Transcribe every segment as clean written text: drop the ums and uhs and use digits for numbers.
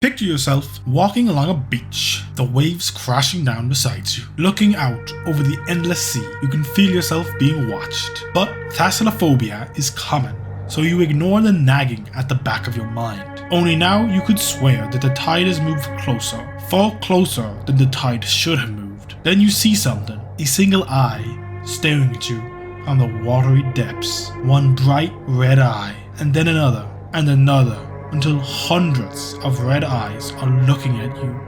Picture yourself walking along a beach, the waves crashing down beside you. Looking out over the endless sea, you can feel yourself being watched. But thalassophobia is common, so you ignore the nagging at the back of your mind. Only now you could swear that the tide has moved closer, far closer than the tide should have moved. Then you see something, a single eye, staring at you from the watery depths. One bright red eye, and then another, and another, until hundreds of red eyes are looking at you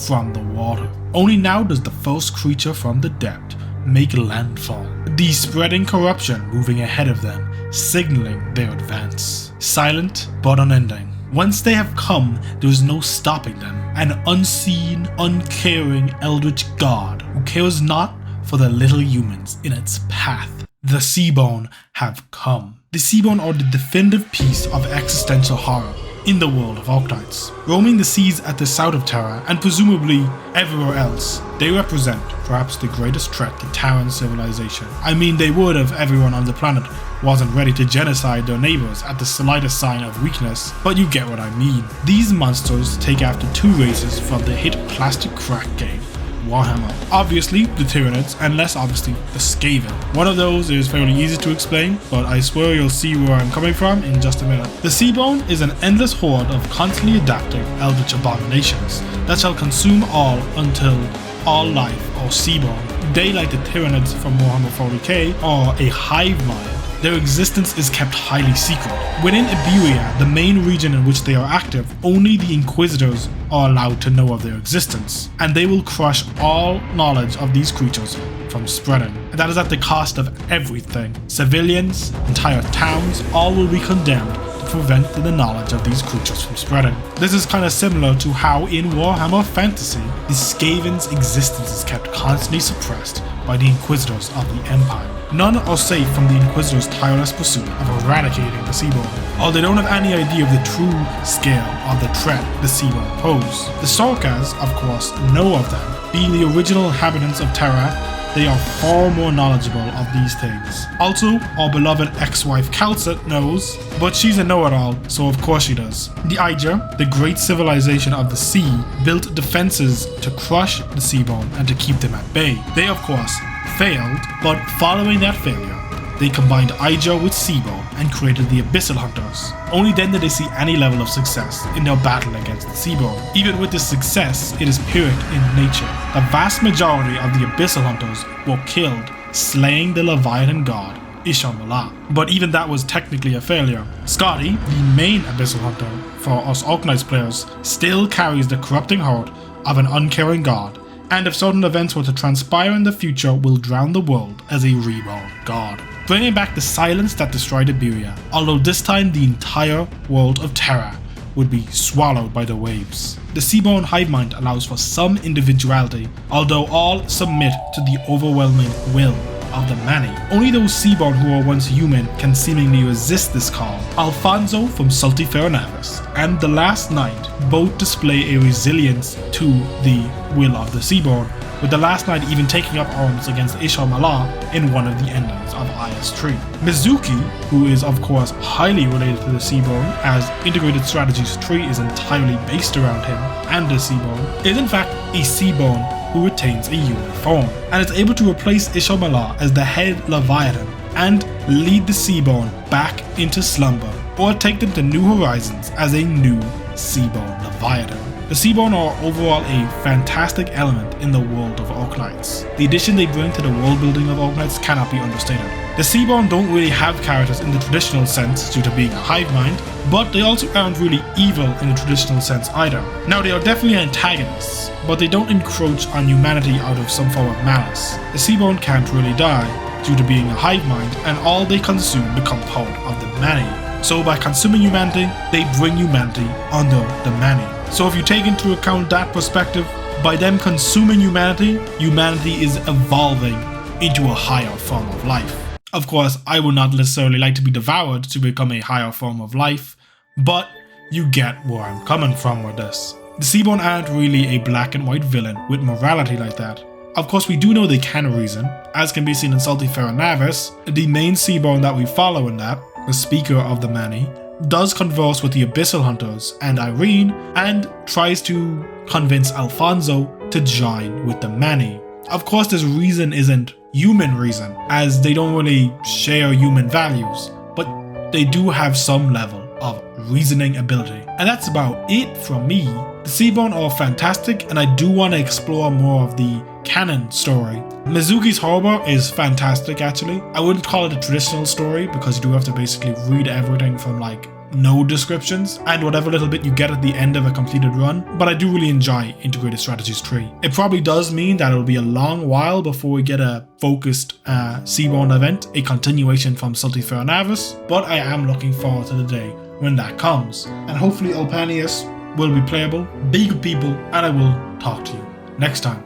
from the water. Only now does the first creature from the depth make landfall, the spreading corruption moving ahead of them, signaling their advance. Silent but unending. Once they have come, there is no stopping them. An unseen, uncaring eldritch god who cares not for the little humans in its path. The Seaborn have come. The Seaborn are the definitive piece of existential horror in the world of Arknights. Roaming the seas at the south of Terra, and presumably everywhere else, they represent perhaps the greatest threat to Terran civilization. I mean, they would if everyone on the planet wasn't ready to genocide their neighbors at the slightest sign of weakness, but you get what I mean. These monsters take after two races from the hit plastic crack game, Warhammer. Obviously the Tyranids, and less obviously the Skaven. One of those is fairly easy to explain, but I swear you'll see where I'm coming from in just a minute. The Seaborn is an endless horde of constantly adapting eldritch abominations that shall consume all until all life are Seaborn. They, like the Tyranids from Warhammer 40k, are a hive mind. Their existence is kept highly secret. Within Iberia, the main region in which they are active, only the Inquisitors are allowed to know of their existence, and they will crush all knowledge of these creatures from spreading. And that is at the cost of everything. Civilians, entire towns, all will be condemned to prevent the knowledge of these creatures from spreading. This is kind of similar to how in Warhammer Fantasy, the Skaven's existence is kept constantly suppressed by the Inquisitors of the Empire. None are safe from the Inquisitors' tireless pursuit of eradicating the Seaborn, or they don't have any idea of the true scale of the threat the Seaborn pose. The Sorkas, of course, know of them. Being the original inhabitants of Terra, they are far more knowledgeable of these things. Also, our beloved ex-wife Kalset knows, but she's a know-it-all, so of course she does. The Aegir, the great civilization of the sea, built defenses to crush the Seaborn and to keep them at bay. They, of course, failed, but following that failure, they combined Aegir with Seaborn and created the Abyssal Hunters. Only then did they see any level of success in their battle against the Seaborn. Even with this success, it is Pyrrhic in nature. The vast majority of the Abyssal Hunters were killed, slaying the Leviathan god, Ishar-Malak. But even that was technically a failure. Skadi, the main Abyssal Hunter for us Arknights players, still carries the corrupting heart of an uncaring god, and if certain events were to transpire in the future, will drown the world as a reborn god, bringing back the silence that destroyed Iberia, although this time the entire world of Terra would be swallowed by the waves. The Seaborn hive mind allows for some individuality, although all submit to the overwhelming will of the many. Only those Seaborn who were once human can seemingly resist this call. Alfonso from Sulti Ferronavis and the Last Knight both display a resilience to the will of the Seaborn, with the Last Knight even taking up arms against Ishar-Malak in one of the endings of IS-3. Mizuki, who is of course highly related to the Seaborn, as Integrated Strategies 3 is entirely based around him and the Seaborn, is in fact a Seaborn who retains a human form, and is able to replace Ishar-Malak as the head Leviathan and lead the Seaborn back into slumber, or take them to new horizons as a new Seaborn Leviathan. The Seaborn are overall a fantastic element in the world of Arknights. The addition they bring to the world building of Arknights cannot be understated. The Seaborn don't really have characters in the traditional sense due to being a hive mind, but they also aren't really evil in the traditional sense either. Now, they are definitely antagonists, but they don't encroach on humanity out of some form of malice. The Seaborn can't really die due to being a hive mind, and all they consume become part of the many. So by consuming humanity, they bring humanity under the many. So if you take into account that perspective, by them consuming humanity, humanity is evolving into a higher form of life. Of course, I would not necessarily like to be devoured to become a higher form of life, but you get where I'm coming from with this. The Seaborn aren't really a black and white villain with morality like that. Of course, we do know they can reason, as can be seen in Sulti Ferronavis, the main Seaborn that we follow in that, the speaker of the many, does converse with the Abyssal Hunters and Irene and tries to convince Alfonso to join with the Many. Of course, this reason isn't human reason, as they don't really share human values, but they do have some level of reasoning ability. And that's about it from me. The Seaborn are fantastic, and I do want to explore more of the canon story. Mizuki's Harbor is fantastic actually. I wouldn't call it a traditional story because you do have to basically read everything from like no descriptions and whatever little bit you get at the end of a completed run, but I do really enjoy Integrated Strategies 3. It probably does mean that it'll be a long while before we get a focused Seaborn event, a continuation from Sulti Fair Navis, but I am looking forward to the day when that comes. And hopefully Alpanius will be playable, be good people, and I will talk to you next time.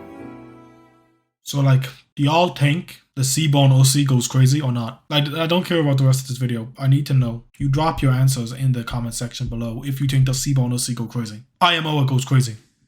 So like, do y'all think the Seaborn OC goes crazy or not? I don't care about the rest of this video. I need to know. You drop your answers in the comment section below if you think the Seaborn OC go crazy. IMO it goes crazy.